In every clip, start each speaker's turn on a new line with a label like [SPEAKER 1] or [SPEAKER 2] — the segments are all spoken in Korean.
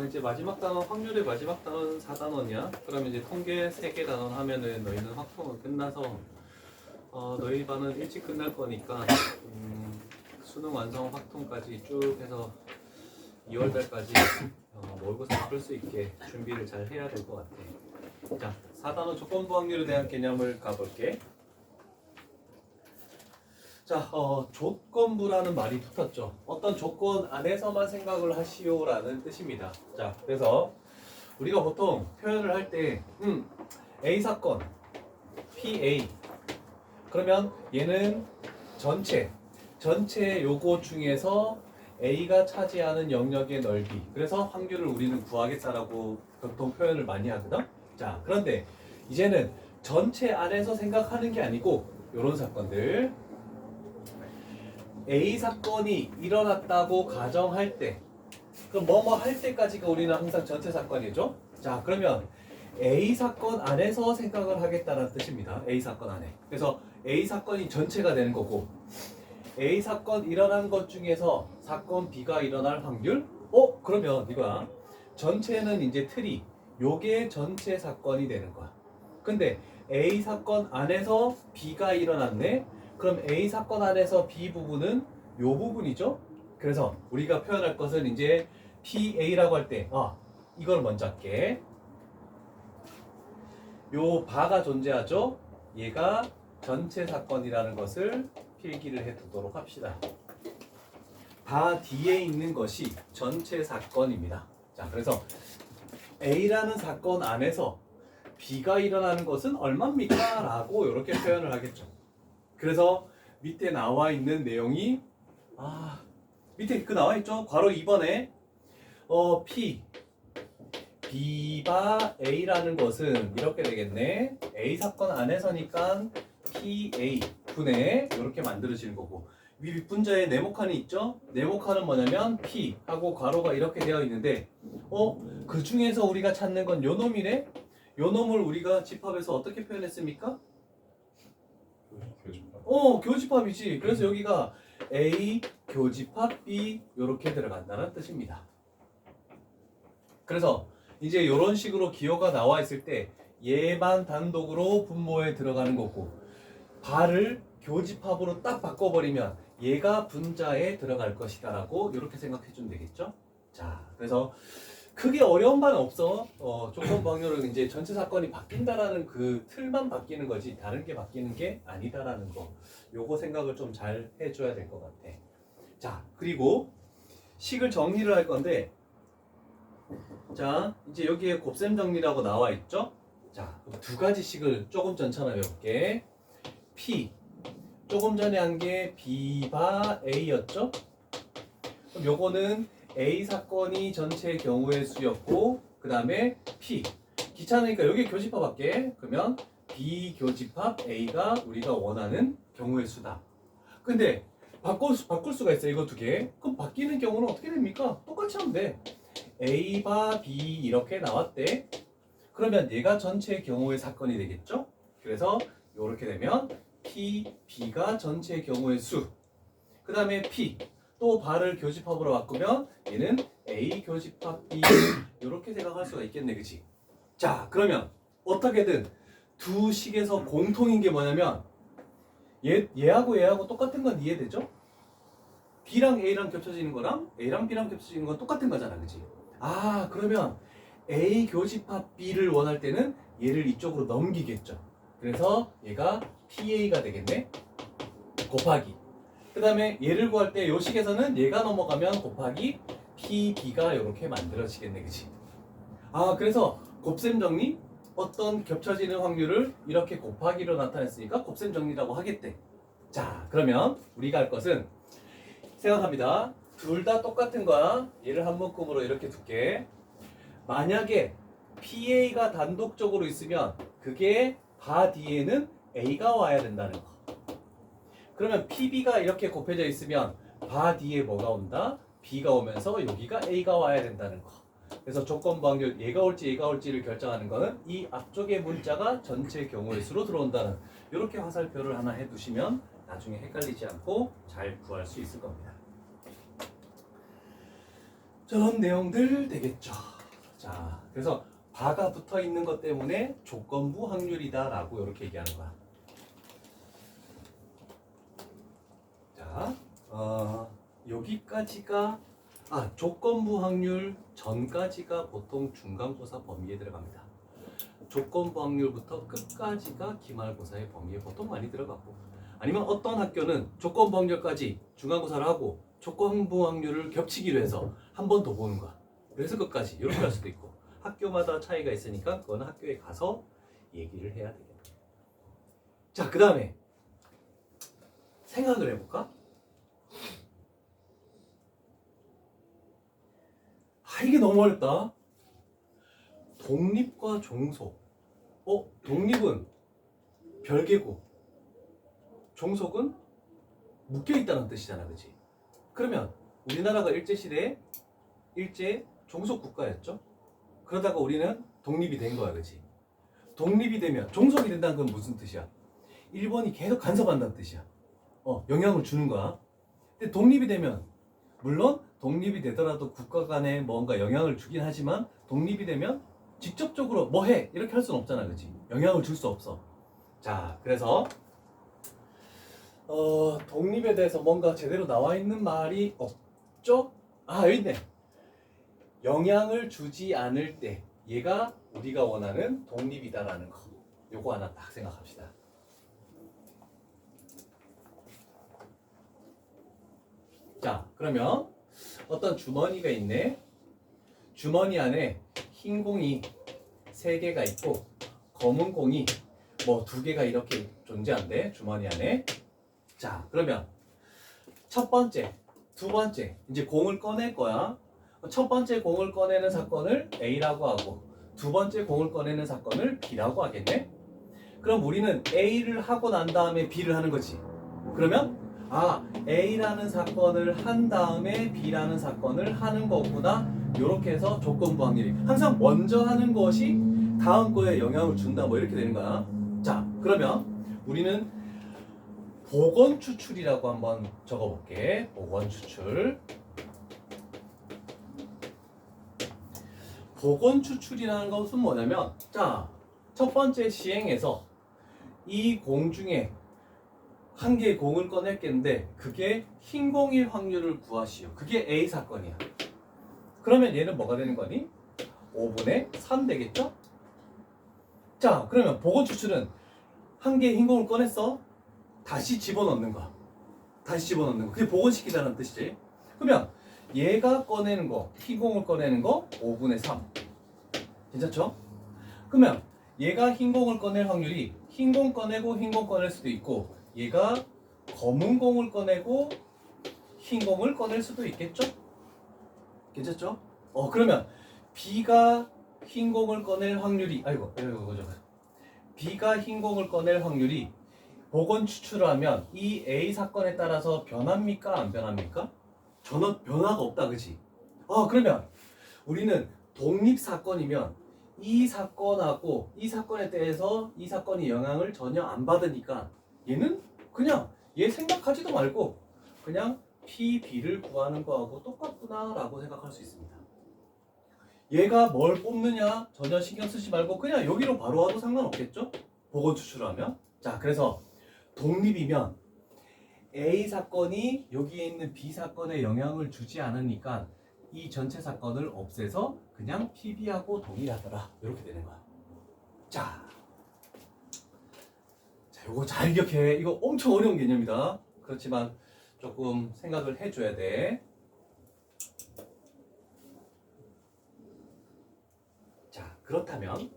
[SPEAKER 1] 이제 마지막 단원, 확률의 마지막 단원 4단원이야. 그러면 이제 통계 3개 단원 하면은 너희는 확통은 끝나서 너희 반은 일찍 끝날 거니까 수능 완성 확통까지 쭉 해서 2월 달까지 모의고사 풀 수 있게 준비를 잘 해야 될 것 같아. 자, 4단원 조건부 확률에 대한 개념을 가볼게. 자, 조건부라는 말이 붙었죠. 어떤 조건 안에서만 생각을 하시오라는 뜻입니다. 자, 그래서 우리가 보통 표현을 할 때 A 사건, PA 그러면 얘는 전체 요거 중에서 A가 차지하는 영역의 넓이, 그래서 확률을 우리는 구하겠다라고 보통 표현을 많이 하거든. 자, 그런데 이제는 전체 안에서 생각하는 게 아니고 요런 사건들, A 사건이 일어났다고 가정할 때, 그럼 뭐뭐 할 때까지가 우리는 항상 전체 사건이죠. 자, 그러면 A 사건 안에서 생각을 하겠다는 뜻입니다. A 사건 안에. 그래서 A 사건이 전체가 되는 거고, A 사건 일어난 것 중에서 사건 B가 일어날 확률? 그러면 이거야. 전체는 이제 틀이 요게 전체 사건이 되는 거야. 근데 A 사건 안에서 B가 일어났네. 그럼 A 사건 안에서 B 부분은 요 부분이죠. 그래서 우리가 표현할 것은 이제 PA라고 할 때, 이걸 먼저 할게. 요 바가 존재하죠. 얘가 전체 사건이라는 것을 필기를 해두도록 합시다. 바 뒤에 있는 것이 전체 사건입니다. 자, 그래서 A라는 사건 안에서 B가 일어나는 것은 얼마입니까? 라고 이렇게 표현을 하겠죠. 그래서 밑에 나와 있는 내용이 밑에 그 나와 있죠. 괄호 2번에 P B바 A라는 것은 이렇게 되겠네. A 사건 안에서니까 PA 분의 이렇게 만들어지는 거고, 위 분자에 네모칸이 있죠. 네모칸은 뭐냐면 P 하고 괄호가 이렇게 되어 있는데 그 중에서 우리가 찾는 건 요 놈이네. 요 놈을 우리가 집합해서 어떻게 표현했습니까? 교집합이지. 그래서 여기가 A 교집합 B 이렇게 들어간다는 뜻입니다. 그래서 이제 이런 식으로 기호가 나와 있을 때 얘만 단독으로 분모에 들어가는 거고, 바를 교집합으로 딱 바꿔버리면 얘가 분자에 들어갈 것이다 라고 이렇게 생각해 주면 되겠죠. 자, 그래서 크게 어려운 바는 없어. 조건부 확률은 이제 전체 사건이 바뀐다라는 그 틀만 바뀌는 거지 다른 게 바뀌는 게 아니다라는 거, 요거 생각을 좀 잘 해줘야 될 것 같아. 자, 그리고 식을 정리를 할 건데, 자, 이제 여기에 곱셈 정리라고 나와 있죠. 자, 두 가지 식을 조금 전처럼 해볼게. P 조금 전에 한 게 B바 A였죠. 그럼 요거는 A 사건이 전체 경우의 수였고, 그 다음에 P 귀찮으니까 여기 교집합할게. 그러면 B 교집합 A가 우리가 원하는 경우의 수다. 근데 바꿀 수가 있어요. 이거 두 개. 그럼 바뀌는 경우는 어떻게 됩니까? 똑같이 하면 돼. A바 B 이렇게 나왔대. 그러면 얘가 전체 경우의 사건이 되겠죠? 그래서 이렇게 되면 P, B가 전체 경우의 수. 그 다음에 P 또 바를 교집합으로 바꾸면 얘는 A 교집합 B 이렇게 생각할 수가 있겠네, 그치? 자, 그러면 어떻게든 두 식에서 공통인 게 뭐냐면 얘하고 똑같은 건 이해되죠? B랑 A랑 겹쳐지는 거랑 A랑 B랑 겹쳐지는 건 똑같은 거잖아, 그치? 그러면 A 교집합 B를 원할 때는 얘를 이쪽으로 넘기겠죠. 그래서 얘가 PA가 되겠네. 곱하기. 그 다음에 얘를 구할 때 요 식에서는 얘가 넘어가면 곱하기 PB가 이렇게 만들어지겠네, 그치? 그래서 곱셈 정리, 어떤 겹쳐지는 확률을 이렇게 곱하기로 나타냈으니까 곱셈 정리라고 하겠대. 자, 그러면 우리가 할 것은 생각합니다. 둘 다 똑같은 거야. 얘를 한 묶음으로 이렇게 둘게. 만약에 PA가 단독적으로 있으면 그게 바 뒤에는 A가 와야 된다는 거. 그러면 PB가 이렇게 곱해져 있으면 바 뒤에 뭐가 온다? B가 오면서 여기가 A가 와야 된다는 거. 그래서 조건부 확률 얘가 올지를 결정하는 거는 이 앞쪽의 문자가 전체 경우의 수로 들어온다는, 이렇게 화살표를 하나 해두시면 나중에 헷갈리지 않고 잘 구할 수 있을 겁니다. 저런 내용들 되겠죠. 자, 그래서 바가 붙어 있는 것 때문에 조건부 확률이다라고 이렇게 얘기하는 거야. 자, 여기까지가 조건부 확률 전까지가 보통 중간고사 범위에 들어갑니다. 조건부 확률부터 끝까지가 기말고사의 범위에 보통 많이 들어가고, 아니면 어떤 학교는 조건부 확률까지 중간고사를 하고 조건부 확률을 겹치기로 해서 한 번 더 보는 거야. 그래서 끝까지 이렇게 할 수도 있고, 학교마다 차이가 있으니까 그거는 학교에 가서 얘기를 해야 되겠다. 자, 그 다음에 생각을 해볼까? 이게 너무 어렵다. 독립과 종속. 독립은 별개고 종속은 묶여있다는 뜻이잖아, 그치? 그러면 우리나라가 일제시대에 일제 종속 국가였죠? 그러다가 우리는 독립이 된 거야, 그치? 독립이 되면 종속이 된다는 건 무슨 뜻이야? 일본이 계속 간섭한다는 뜻이야. 영향을 주는 거야. 근데 독립이 되면, 물론 독립이 되더라도 국가 간에 뭔가 영향을 주긴 하지만, 독립이 되면 직접적으로 뭐 해! 이렇게 할 수는 없잖아, 그치? 영향을 줄 수 없어. 자, 그래서 독립에 대해서 뭔가 제대로 나와 있는 말이 없죠? 여기 있네. 영향을 주지 않을 때 얘가 우리가 원하는 독립이다라는 거. 요거 하나 딱 생각합시다. 자, 그러면 어떤 주머니가 있네. 주머니 안에 흰 공이 3개가 있고 검은 공이 뭐 2개가 이렇게 존재한대, 주머니 안에. 자, 그러면 첫 번째, 두 번째 이제 공을 꺼낼 거야. 첫 번째 공을 꺼내는 사건을 A라고 하고 두 번째 공을 꺼내는 사건을 B라고 하겠네. 그럼 우리는 A를 하고 난 다음에 B를 하는 거지. 그러면 A라는 사건을 한 다음에 B라는 사건을 하는 거구나. 이렇게 해서 조건부 확률이 항상 먼저 하는 것이 다음 거에 영향을 준다, 뭐 이렇게 되는 거야. 자, 그러면 우리는 복원 추출이라고 한번 적어볼게. 복원 추출. 복원 추출이라는 것은 뭐냐면, 자, 첫 번째 시행에서 이 공 중에 한 개의 공을 꺼냈겠는데 그게 흰 공일 확률을 구하시오. 그게 A 사건이야. 그러면 얘는 뭐가 되는 거니? 5분의 3 되겠죠? 자, 그러면 복원 추출은 한 개의 흰 공을 꺼냈어. 다시 집어넣는 거야. 다시 집어넣는 거. 그게 복원시키자는 뜻이지. 그러면 얘가 꺼내는 거, 흰 공을 꺼내는 거 5분의 3. 괜찮죠? 그러면 얘가 흰 공을 꺼낼 확률이 흰 공 꺼내고 흰 공 꺼낼 수도 있고, 얘가 검은 공을 꺼내고 흰 공을 꺼낼 수도 있겠죠? 괜찮죠? 그러면 B가 흰 공을 꺼낼 확률이 B가 흰 공을 꺼낼 확률이 복원 추출을 하면 이 A 사건에 따라서 변합니까? 안 변합니까? 전혀 변화가 없다, 그치? 그러면 우리는 독립 사건이면 이 사건하고 이 사건에 대해서 이 사건이 영향을 전혀 안 받으니까 얘는 그냥 얘 생각하지도 말고 그냥 P, B를 구하는 거하고 똑같구나 라고 생각할 수 있습니다. 얘가 뭘 뽑느냐 전혀 신경 쓰지 말고 그냥 여기로 바로 와도 상관없겠죠? 복원 추출하면. 자, 그래서 독립이면 A 사건이 여기에 있는 B 사건에 영향을 주지 않으니까 이 전체 사건을 없애서 그냥 PB하고 동일하더라, 이렇게 되는 거야. 자, 이거 잘 기억해. 이거 엄청 어려운 개념이다. 그렇지만 조금 생각을 해줘야 돼. 자, 그렇다면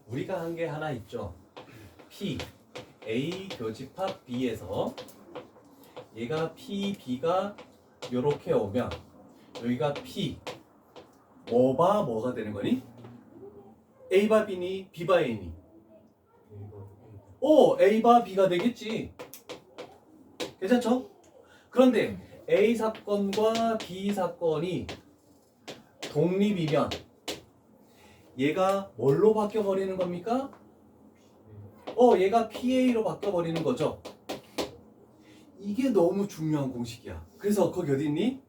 [SPEAKER 1] 우리가 한 게 하나 있죠. P, A 교집합 B에서 얘가 P, B가 요렇게 오면 여기가 P, 뭐가 되는 거니? A바 B니? B바 A니? A바 B가 되겠지. 괜찮죠? 그런데 A 사건과 B 사건이 독립이면 얘가 뭘로 바뀌어버리는 겁니까? 얘가 PA로 바뀌어버리는 거죠. 이게 너무 중요한 공식이야. 그래서 거기 어디 있니?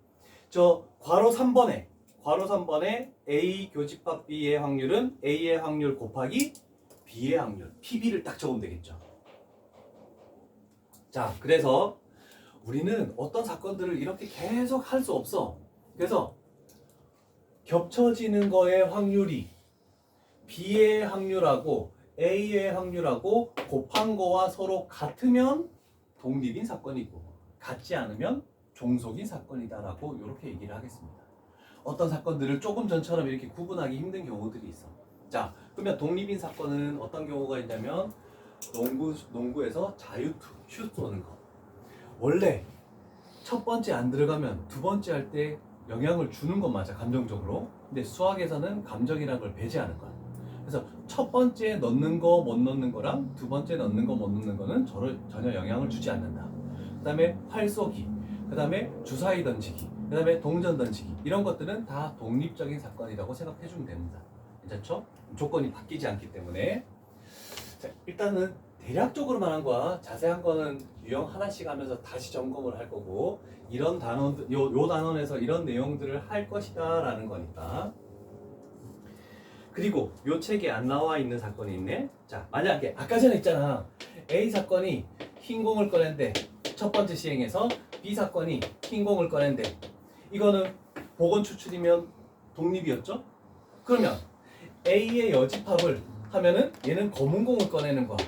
[SPEAKER 1] 저 괄호 3번에 괄호 3번에 A 교집합 B의 확률은 A의 확률 곱하기 B의 확률, PB를 딱 적으면 되겠죠. 자, 그래서 우리는 어떤 사건들을 이렇게 계속 할 수 없어. 그래서 겹쳐지는 거의 확률이 B의 확률하고 A의 확률하고 곱한 거와 서로 같으면 독립인 사건이고 같지 않으면 종속인 사건이다라고 이렇게 얘기를 하겠습니다. 어떤 사건들을 조금 전처럼 이렇게 구분하기 힘든 경우들이 있어. 자, 그러면 독립인 사건은 어떤 경우가 있냐면 농구에서 자유투, 슛 쏘는 거. 원래 첫 번째 안 들어가면 두 번째 할 때 영향을 주는 건 맞아, 감정적으로. 근데 수학에서는 감정이라는 걸 배제하는 거야. 그래서 첫 번째 넣는 거 못 넣는 거랑 두 번째 넣는 거 못 넣는 거는 전혀 영향을 주지 않는다. 그 다음에 활 쏘기, 그 다음에 주사위 던지기, 그 다음에 동전 던지기, 이런 것들은 다 독립적인 사건이라고 생각해 주면 됩니다. 괜찮죠? 조건이 바뀌지 않기 때문에. 자, 일단은 대략적으로만 한 거야. 자세한 거는 유형 하나씩 하면서 다시 점검을 할 거고, 이런 단원, 요 단원에서 이런 내용들을 할 것이다 라는 거니까. 그리고 요 책에 안 나와 있는 사건이 있네. 자, 만약에 아까 전에 있잖아, A 사건이 흰 공을 꺼낸데 첫 번째 시행에서 B 사건이 흰 공을 꺼낸데, 이거는 복원 추출이면 독립이었죠? 그러면 A의 여집합을 하면은 얘는 검은 공을 꺼내는 거야.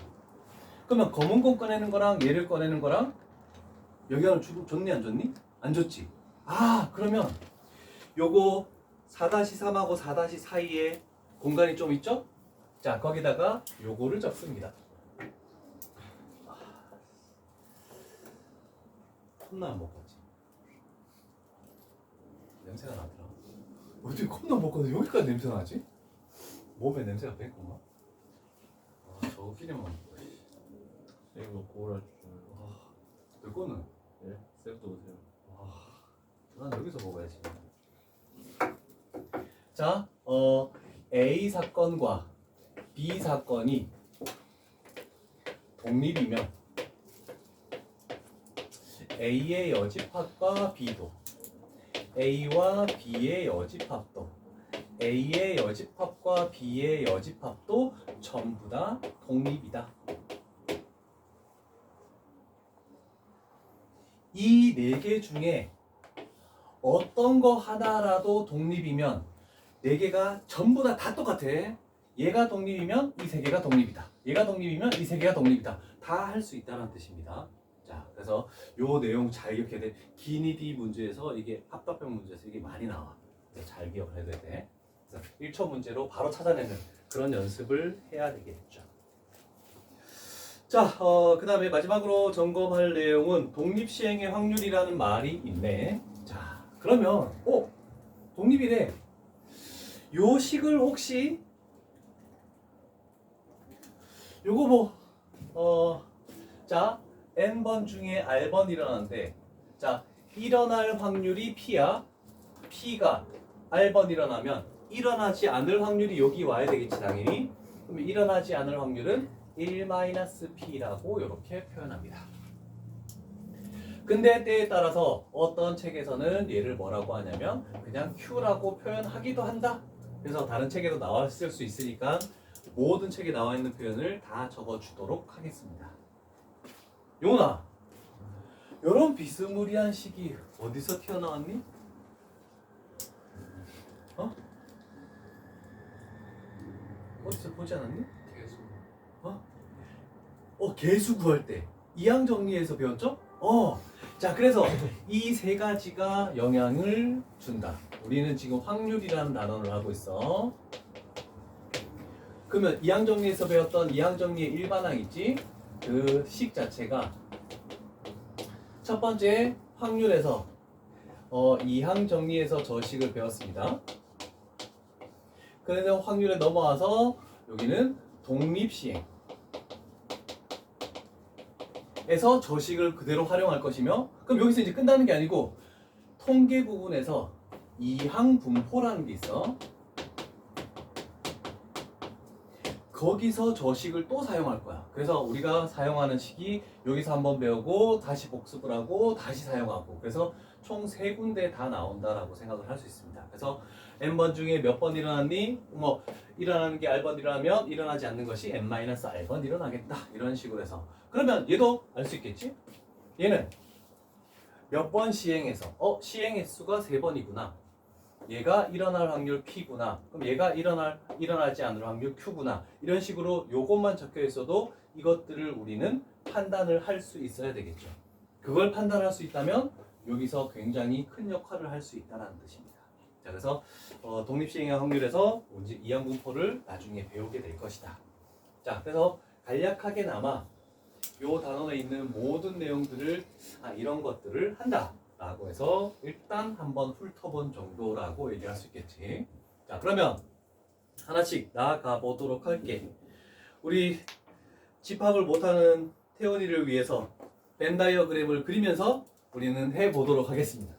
[SPEAKER 1] 그러면 검은 공 꺼내는 거랑 얘를 꺼내는 거랑 영향을 줬니 안 줬니? 안 줬지. 아, 그러면 요거 4-3하고 4- 사이에 공간이 좀 있죠? 자, 거기다가 요거를 적습니다. 컵라면 먹었지. 냄새가 나더라. 어떻게 컵라면 먹거든 여기까지 냄새 나지? 몸에 냄새가 뺐구만. 아, 저거끼리만 먹고.
[SPEAKER 2] 이거 고라 주시면
[SPEAKER 1] 내 거는?
[SPEAKER 2] 예? 쌤도 오세요.
[SPEAKER 1] 난 여기서 먹어야지. 자, A 사건과 B 사건이 독립이면 A의 여집합과 B도, A와 B의 여집합도, A의 여집합과 B의 여집합도 전부 다 독립이다. 이 네 개 중에 어떤 거 하나라도 독립이면 네 개가 전부 다 똑같아. 얘가 독립이면 이 세 개가 독립이다. 얘가 독립이면 이 세 개가 독립이다. 다 할 수 있다는 뜻입니다. 자, 그래서 요 내용 잘 기억해야 돼. 기니디 문제에서 이게 합답형 문제에서 이게 많이 나와. 잘 기억을 해야 돼. 그래서 1초 문제로 바로 찾아내는 그런 연습을 해야 되겠죠. 자, 그 다음에 마지막으로 점검할 내용은 독립시행의 확률이라는 말이 있네. 자, 그러면 독립이래. 요 식을 혹시 요거 자, n번 중에 r번 일어나는데, 자, 일어날 확률이 p야. p가 r번 일어나면 일어나지 않을 확률이 여기 와야 되겠지, 당연히. 그럼 일어나지 않을 확률은 1-p라고 이렇게 표현합니다. 근데 때에 따라서 어떤 책에서는 얘를 뭐라고 하냐면 그냥 q라고 표현하기도 한다. 그래서 다른 책에도 나왔을 수 있으니까 모든 책에 나와 있는 표현을 다 적어주도록 하겠습니다. 용훈아, 이런 비스무리한 식이 어디서 튀어나왔니? 어디서 보지 않았니? 개수 구할 때 이항 정리해서 배웠죠? 자, 그래서 이 세 가지가 영향을 준다. 우리는 지금 확률이라는 단어를 하고 있어. 그러면 이항 정리에서 배웠던 이항 정리의 일반항 있지? 그 식 자체가 첫 번째 확률에서 이항 정리에서 저 식을 배웠습니다. 그래서 확률에 넘어와서 여기는 독립시행 에서 저식을 그대로 활용할 것이며, 그럼 여기서 이제 끝나는 게 아니고 통계 부분에서 이항 분포라는 게 있어. 거기서 저 식을 또 사용할 거야. 그래서 우리가 사용하는 식이 여기서 한번 배우고 다시 복습을 하고 다시 사용하고 그래서 총 3군데 다 나온다라고 생각을 할 수 있습니다. 그래서 n번 중에 몇 번 일어났니? 뭐 일어나는 게 r번 일어나면 일어나지 않는 것이 n-r번 일어나겠다. 이런 식으로 해서 그러면 얘도 알 수 있겠지? 얘는 몇 번 시행해서 시행 횟수가 3번이구나. 얘가 일어날 확률 P구나. 그럼 얘가 일어나지 않을 확률 Q구나. 이런 식으로 요것만 적혀 있어도 이것들을 우리는 판단을 할 수 있어야 되겠죠. 그걸 판단할 수 있다면 여기서 굉장히 큰 역할을 할 수 있다는 뜻입니다. 자, 그래서 독립시행의 확률에서 이항분포를 나중에 배우게 될 것이다. 자, 그래서 간략하게나마 요 단원에 있는 모든 내용들을 이런 것들을 한다. 라고 해서 일단 한번 훑어본 정도라고 얘기할 수 있겠지. 자, 그러면 하나씩 나아가 보도록 할게. 우리 집합을 못하는 태원이를 위해서 벤 다이어그램을 그리면서 우리는 해보도록 하겠습니다.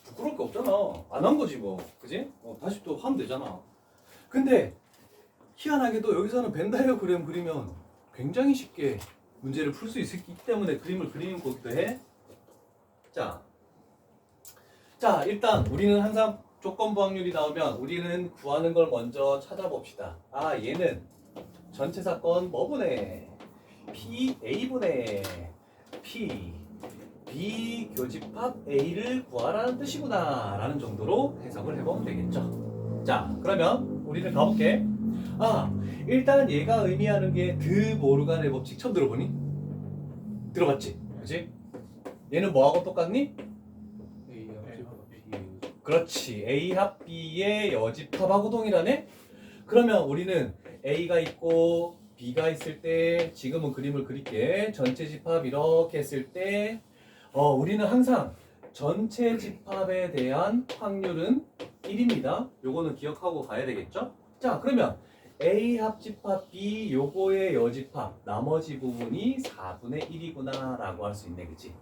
[SPEAKER 1] 부끄러울 게 없잖아. 안 한 거지 뭐. 그지? 다시 또 하면 되잖아. 근데 희한하게도 여기서는 벤 다이어그램 그리면 굉장히 쉽게 문제를 풀 수 있기 때문에 그림을 그리는 거기도 해. 자, 일단 우리는 항상 조건부 확률이 나오면 우리는 구하는 걸 먼저 찾아봅시다. 얘는 전체 사건 뭐분의 PA분의 P B 교집합 A를 구하라는 뜻이구나 라는 정도로 해석을 해보면 되겠죠. 자, 그러면 우리는 가볼게. 일단 얘가 의미하는 게 드모르간의 법칙 처음 들어보니? 들어봤지? 그치? 얘는 뭐하고 똑같니? 그렇지. A 합 B의 여집합하고 동일하네? 그러면 우리는 A가 있고 B가 있을 때 지금은 그림을 그릴게. 전체 집합 이렇게 했을 때 우리는 항상 전체 집합에 대한 확률은 1입니다. 요거는 기억하고 가야 되겠죠? 자, 그러면 A 합집합 B 요거의 여집합 나머지 부분이 4분의 1이구나 라고 할 수 있네. 그치?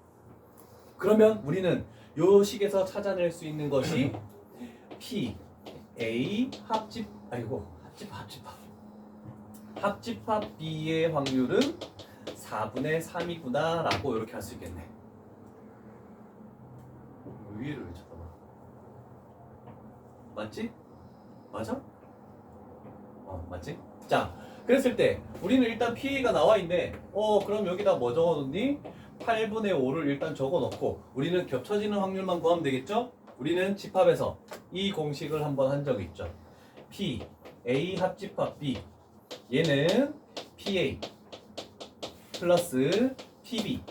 [SPEAKER 1] 그러면 우리는 요 식에서 찾아낼 수 있는 것이 P, A 합집합 B의 확률은 4분의 3이구나 라고 이렇게 할 수 있겠네. 위를 왜 쳐다봐? 맞지? 맞아? 맞지? 자, 그랬을 때 우리는 일단 PA가 나와 있네. 그럼 여기다 뭐 적어놓니? 8분의 5를 일단 적어놓고 우리는 겹쳐지는 확률만 구하면 되겠죠? 우리는 집합에서 이 공식을 한번 한 적이 있죠. P, A 합집합 B 얘는 PA 플러스 PB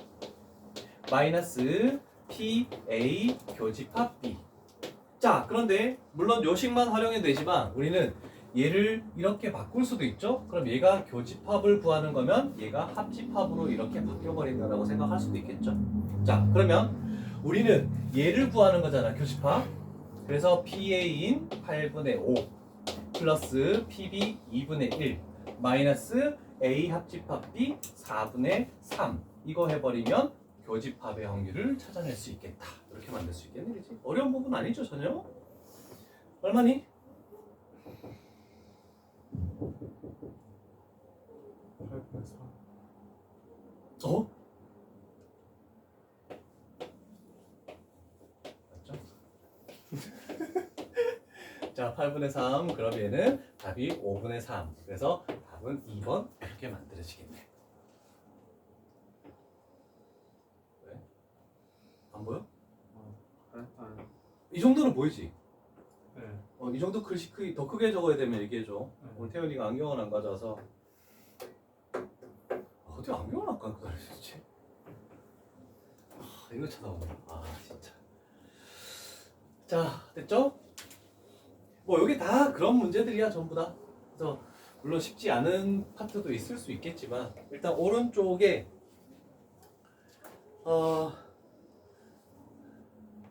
[SPEAKER 1] 마이너스 PA 교집합 B. 자, 그런데 물론 요식만 활용해도 되지만 우리는 얘를 이렇게 바꿀 수도 있죠. 그럼 얘가 교집합을 구하는 거면 얘가 합집합으로 이렇게 바뀌어버린다고 생각할 수도 있겠죠. 자, 그러면 우리는 얘를 구하는 거잖아, 교집합. 그래서 PA인 8분의 5 플러스 PB 2분의 1 마이너스 A 합집합 B 4분의 3 이거 해버리면 교집합의 확률을 찾아낼 수 있겠다. 이렇게 만들 수 있겠네, 그치? 어려운 부분 아니죠, 전혀? 얼마니?
[SPEAKER 2] 8분의 4.
[SPEAKER 1] 맞죠? 자, 8분의 3 그럼 얘는 답이 5분의 3 그래서 답은 2번 이렇게 만들어지겠네. 왜? 안 보여?
[SPEAKER 2] 일단
[SPEAKER 1] 이 정도는 보이지?
[SPEAKER 2] 네.
[SPEAKER 1] 이 정도 글씨 더 크게 적어야 되면 얘기해줘.
[SPEAKER 2] 네.
[SPEAKER 1] 오늘 태연이가 안경을 안 가져와서 어디 안경을 안 갖고 다니지? 이거 쳐다보네. 진짜. 자, 됐죠? 뭐 여기 다 그런 문제들이야 전부 다. 그래서 물론 쉽지 않은 파트도 있을 수 있겠지만 일단 오른쪽에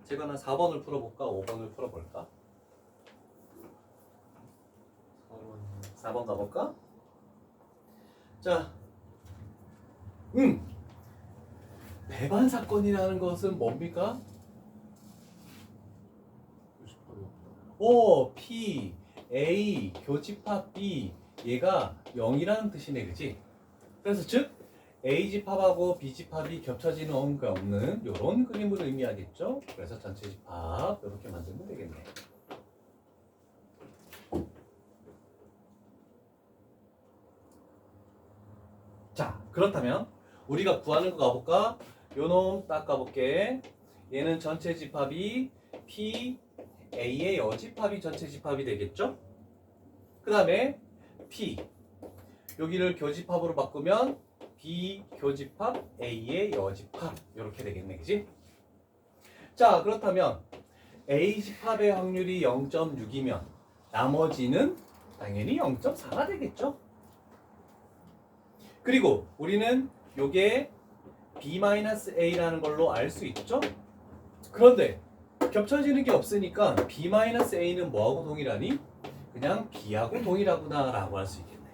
[SPEAKER 1] 제가 한 4번을 풀어볼까? 5번을 풀어볼까? 4번 가볼까? 자, 배반 사건이라는 것은 뭡니까? P, A, 교집합 B 얘가 0이라는 뜻이네, 그지? 그래서 즉 A집합하고 B집합이 겹쳐지는 어음가 없는 이런 그림을 의미하겠죠? 그래서 전체 집합 이렇게 만들면 되겠네. 자, 그렇다면 우리가 구하는 거 가볼까? 요놈 딱 가볼게. 얘는 전체 집합이 P, A의 여집합이 전체 집합이 되겠죠? 그 다음에 P, 여기를 교집합으로 바꾸면 B 교집합, A의 여집합 이렇게 되겠네, 그지? 자, 그렇다면 A 집합의 확률이 0.6이면 나머지는 당연히 0.4가 되겠죠? 그리고 우리는 요게 B-A라는 걸로 알 수 있죠? 그런데 겹쳐지는 게 없으니까 B-A는 뭐하고 동일하니? 그냥 B하고 동일하구나 라고 할 수 있겠네.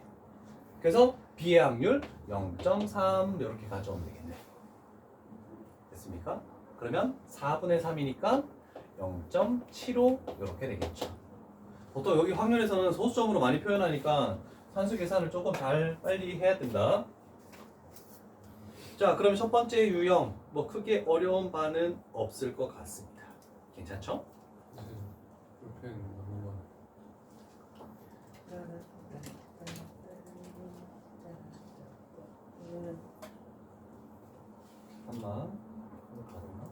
[SPEAKER 1] 그래서 B의 확률 0.3 이렇게 가져오면 되겠네. 됐습니까? 그러면 4분의 3이니까 0.75 이렇게 되겠죠. 보통 여기 확률에서는 소수점으로 많이 표현하니까 산수 계산을 조금 잘 빨리 해야 된다. 자, 그럼 첫 번째 유형 뭐 크게 어려운 바는 없을 것 같습니다. 괜찮죠?
[SPEAKER 2] 불펜 너무 많아.
[SPEAKER 1] 잠깐만. 이거 가졌나?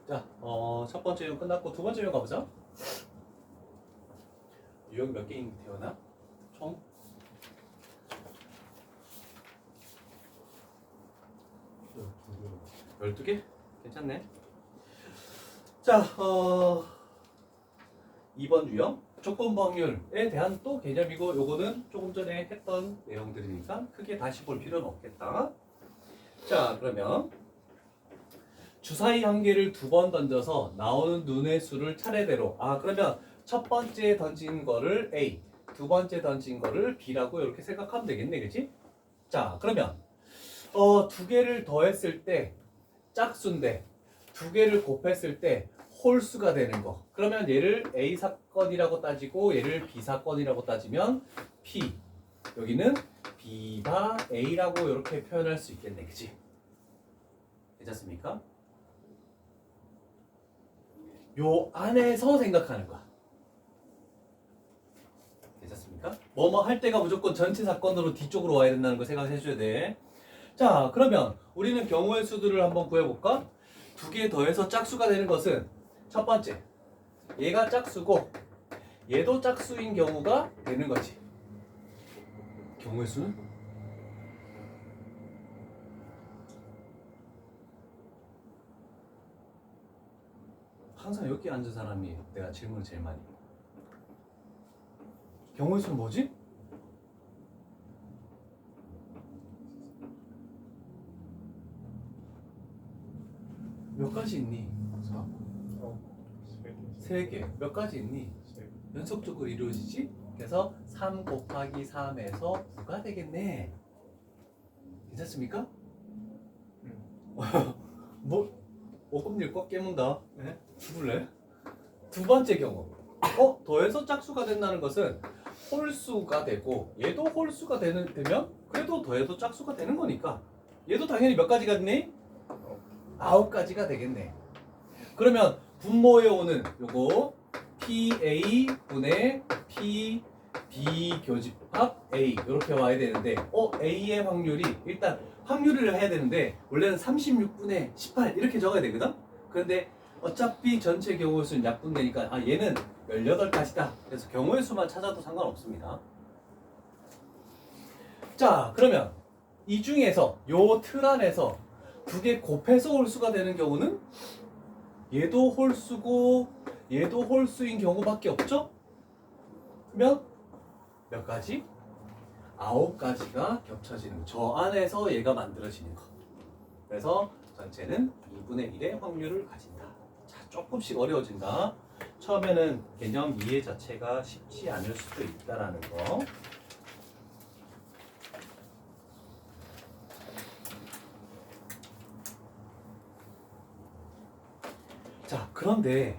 [SPEAKER 1] 자, 첫 번째 유형 끝났고 두 번째 유형 가보자. 유형 몇 개인 태어나? 총? 12개? 괜찮네. 자, 2번 유형 조건부 확률에 대한 또 개념이고 요거는 조금 전에 했던 내용들이니까 크게 다시 볼 필요는 없겠다. 자, 그러면 주사위 한 개를 두 번 던져서 나오는 눈의 수를 차례대로 그러면 첫 번째 던진 거를 A, 두 번째 던진 거를 B라고 이렇게 생각하면 되겠네, 그치? 자, 그러면 두 개를 더했을 때 짝수인데 두 개를 곱했을 때 홀수가 되는 거. 그러면 얘를 A 사건이라고 따지고 얘를 B 사건이라고 따지면 P, 여기는 B가 A라고 이렇게 표현할 수 있겠네, 그치? 괜찮습니까? 요 안에서 생각하는 거야. 괜찮습니까? 뭐뭐 할 때가 무조건 전체 사건으로 뒤쪽으로 와야 된다는 거 생각해 줘야 돼. 자, 그러면 우리는 경우의 수들을 한번 구해볼까? 두 개 더해서 짝수가 되는 것은 첫 번째, 얘가 짝수고 얘도 짝수인 경우가 되는 거지. 경우의 수는? 항상 여기 앉은 사람이 내가 질문을 제일 많이 해. 경우의 수는 뭐지? 몇 가지 있니?
[SPEAKER 2] 4.
[SPEAKER 1] 세 개. 몇 가지 있니? 연속적으로 이루어지지? 그래서 3 곱하기 3에서 9가 되겠네. 괜찮습니까? 뭐? 오금일 꽉 깨문다.
[SPEAKER 2] 네?
[SPEAKER 1] 죽을래? 두 번째 경우. 더해서 짝수가 된다는 것은 홀수가 되고 얘도 홀수가 되면 그래도 더해도 짝수가 되는 거니까 얘도 당연히 몇 가지가 되니? 9가지가 되겠네. 그러면 분모에 오는 요거 PA 분의 P B 교집합 A 이렇게 와야 되는데 A의 확률이 일단 확률을 해야 되는데 원래는 36분의 18 이렇게 적어야 되거든. 그런데 어차피 전체 경우의 수는 약분되니까 얘는 18가지다. 그래서 경우의 수만 찾아도 상관없습니다. 자, 그러면 이 중에서 요 틀 안에서 두 개 곱해서 홀수가 되는 경우는 얘도 홀수고 얘도 홀수인 경우밖에 없죠? 그러면 몇 가지? 9가지가 겹쳐지는 거. 저 안에서 얘가 만들어지는 거. 그래서 전체는 2분의 1의 확률을 가진다. 자, 조금씩 어려워진다. 처음에는 개념 이해 자체가 쉽지 않을 수도 있다라는 거. 그런데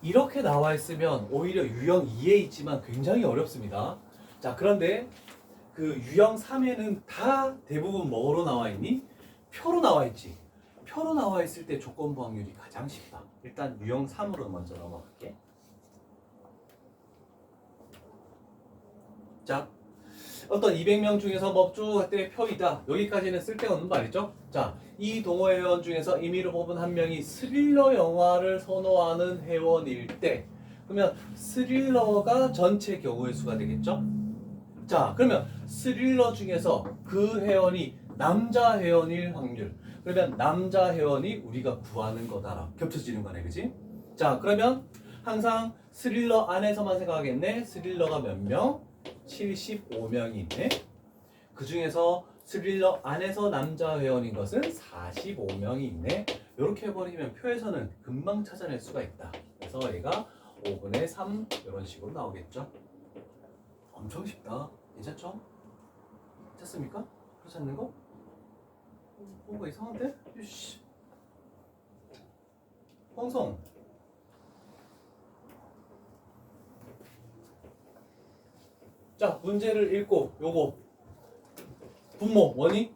[SPEAKER 1] 이렇게 나와 있으면 오히려 유형 2에 있지만 굉장히 어렵습니다. 자, 그런데 그 유형 3에는 다 대부분 뭐로 나와 있니? 표로 나와 있지. 표로 나와 있을 때 조건부 확률이 가장 쉽다. 일단 유형 3으로 먼저 넘어갈게. 자, 어떤 200명 중에서 법주 때 표이다. 여기까지는 쓸데없는 말이죠. 자, 이 동호 회원 중에서 임의로 뽑은 한 명이 스릴러 영화를 선호하는 회원일 때, 그러면 스릴러가 전체 경우의 수가 되겠죠. 자, 그러면 스릴러 중에서 그 회원이 남자 회원일 확률. 그러면 남자 회원이 우리가 구하는 거다라. 겹쳐지는 거네, 그지? 자, 그러면 항상 스릴러 안에서만 생각하겠네. 스릴러가 몇 명? 75명이 있네. 그 중에서 스릴러 안에서 남자 회원인 것은 45명이 있네. 이렇게 해버리면 표에서는 금방 찾아낼 수가 있다. 그래서 얘가 5분의 3 이런 식으로 나오겠죠. 엄청 쉽다. 괜찮죠? 괜찮습니까? 그렇지 않는 거? 뭔가 이상한데? 이씨. 황성. 자, 문제를 읽고 요거 분모 원이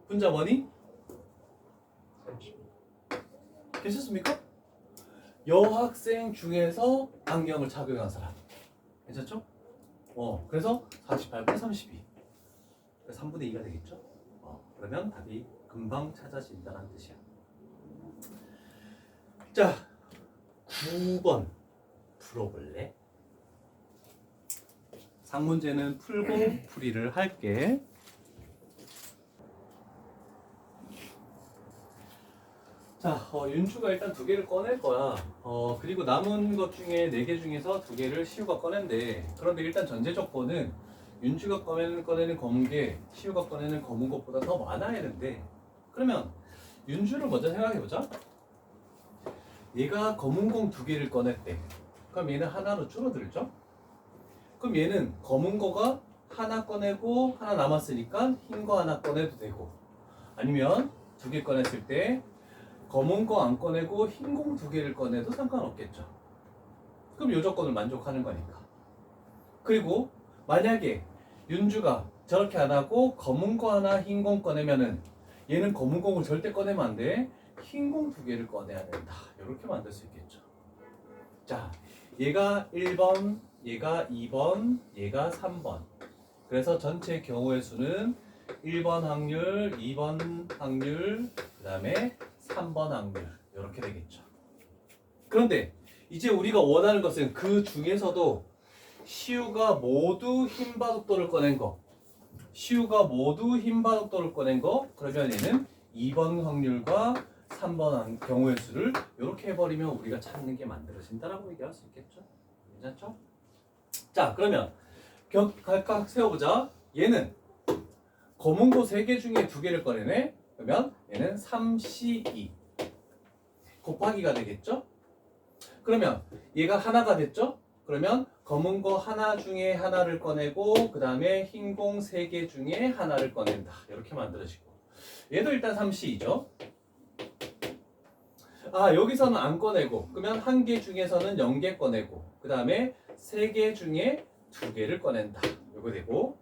[SPEAKER 1] 분자 원이
[SPEAKER 2] 30.
[SPEAKER 1] 괜찮습니까? 여학생 중에서 안경을 착용한 사람 괜찮죠? 그래서 48분 32 3분의 2가 되겠죠? 그러면 답이 금방 찾아진다는 뜻이야. 자, 9번 풀어볼래? 상문제는 풀고 풀이를 할게. 자, 윤주가 일단 2개를 꺼낼 거야. 그리고 남은 것 중에 4개 중에서 2개를 시우가 꺼낸대. 그런데 일단 전제 조건은 윤주가 꺼내는 검은게 시우가 꺼내는 검은 것보다 더 많아야 되는데, 그러면 윤주를 먼저 생각해보자. 얘가 검은 공 2개를 꺼냈대. 그럼 얘는 하나로 줄어들죠? 그럼 얘는 검은 거가 하나 꺼내고 하나 남았으니까 흰 거 하나 꺼내도 되고, 아니면 2개 꺼냈을 때 검은 거 안 꺼내고 흰 공 2개를 꺼내도 상관없겠죠. 그럼 이 조건을 만족하는 거니까. 그리고 만약에 윤주가 저렇게 안 하고 검은 거 하나 흰 공 꺼내면은 얘는 검은 공을 절대 꺼내면 안 돼. 흰 공 2개를 꺼내야 된다. 이렇게 만들 수 있겠죠. 자, 얘가 1번, 얘가 2번, 얘가 3번. 그래서 전체 경우의 수는 1번 확률, 2번 확률, 그 다음에 3번 확률. 이렇게 되겠죠. 그런데 이제 우리가 원하는 것은 그 중에서도 시우가 모두 흰 바둑돌을 꺼낸 거. 시우가 모두 흰 바둑돌을 꺼낸 거. 그러면 얘는 2번 확률과 3번 경우의 수를 이렇게 해버리면 우리가 찾는 게 만들어진다라고 얘기할 수 있겠죠. 괜찮죠? 자, 그러면 각각 세워보자. 얘는 검은 거 3개 중에 2개를 꺼내네. 그러면 얘는 3C2 곱하기가 되겠죠? 그러면 얘가 하나가 됐죠? 그러면 검은 거 하나 중에 하나를 꺼내고 그 다음에 흰 공 3개 중에 하나를 꺼낸다. 이렇게 만들어지고 얘도 일단 3C이죠. 여기서는 안 꺼내고 그러면 1개 중에서는 0개 꺼내고 그 다음에 3개 중에 2개를 꺼낸다. 이거 되고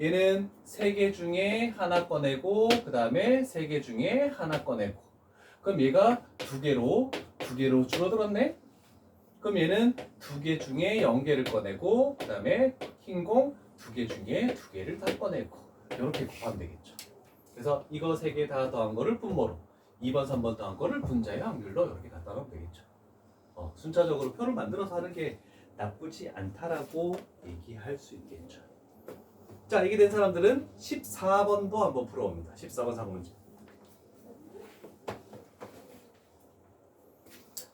[SPEAKER 1] 얘는 3개 중에 하나 꺼내고 그 다음에 3개 중에 하나 꺼내고 그럼 얘가 2개로 줄어들었네. 그럼 얘는 2개 중에 0개를 꺼내고 그 다음에 흰공 2개 중에 2개를 다 꺼내고 이렇게 곱하면 되겠죠. 그래서 이거 3개 다 더한 거를 분모로 2번 3번 더한 거를 분자의 확률로 이렇게 갖다 놓으면 되겠죠. 순차적으로 표를 만들어서 하는 게 나쁘지 않다라고 얘기할 수 있겠죠. 자, 이게 된 사람들은 14번도 한번 풀어봅니다. 14번 상문제.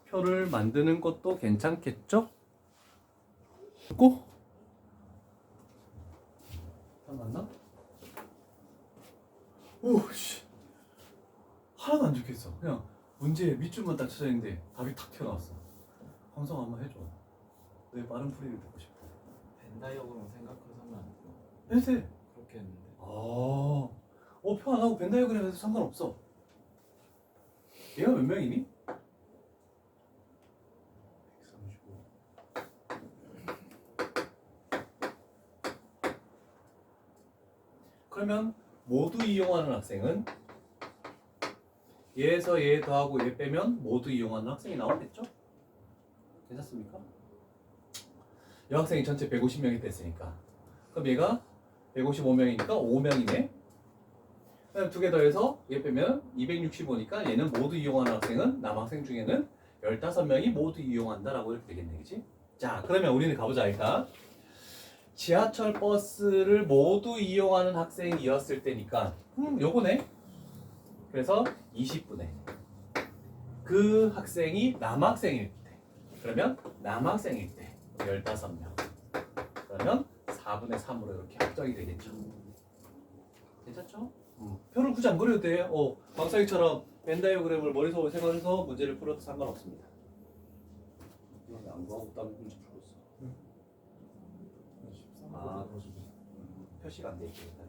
[SPEAKER 1] 표를 만드는 것도 괜찮겠죠? 고? 맞나? 오씨 하나도 안 적혀있어. 그냥 문제 밑줄만 딱 쳐져있는데 답이 탁 튀어나왔어. 황성 한번 해줘. 내 빠른 풀이를 듣고 싶어.
[SPEAKER 3] 벤다이어그램 생각해서 하면 안 돼.
[SPEAKER 1] 해도 돼.
[SPEAKER 2] 그렇게 했는데.
[SPEAKER 1] 표 안 하고 벤 다이어그램 해도 상관없어. 얘가 몇 명이니?
[SPEAKER 2] 135.
[SPEAKER 1] 그러면 모두 이용하는 학생은 얘에서 얘 더하고 얘 빼면 모두 이용하는 학생이 나오겠죠? 괜찮습니까? 여학생이 전체 150명이 됐으니까 그럼 얘가 155명이니까 5명이네. 그다음 두 개 더해서 얘 빼면 265니까 얘는 모두 이용하는 학생은 남학생 중에는 15명이 모두 이용한다라고 이렇게 되겠네, 그치? 자, 그러면 우리는 가보자. 일단 지하철 버스를 모두 이용하는 학생이었을 때니까 요거네. 그래서 20분에 그 학생이 남학생일 때, 그러면 남학생일 때 15명, 그러면 4분의 3으로 이렇게 확정이 되겠죠. 괜찮죠? 표를 굳이 안 그려도 돼. 광석이처럼 벤 다이어그램을 머릿속으로 생각해서 문제를 풀어도 상관없습니다.
[SPEAKER 2] 이건 안 구하고 다른 문제 풀었어.
[SPEAKER 1] 아, 표시가 안 돼 있겠다.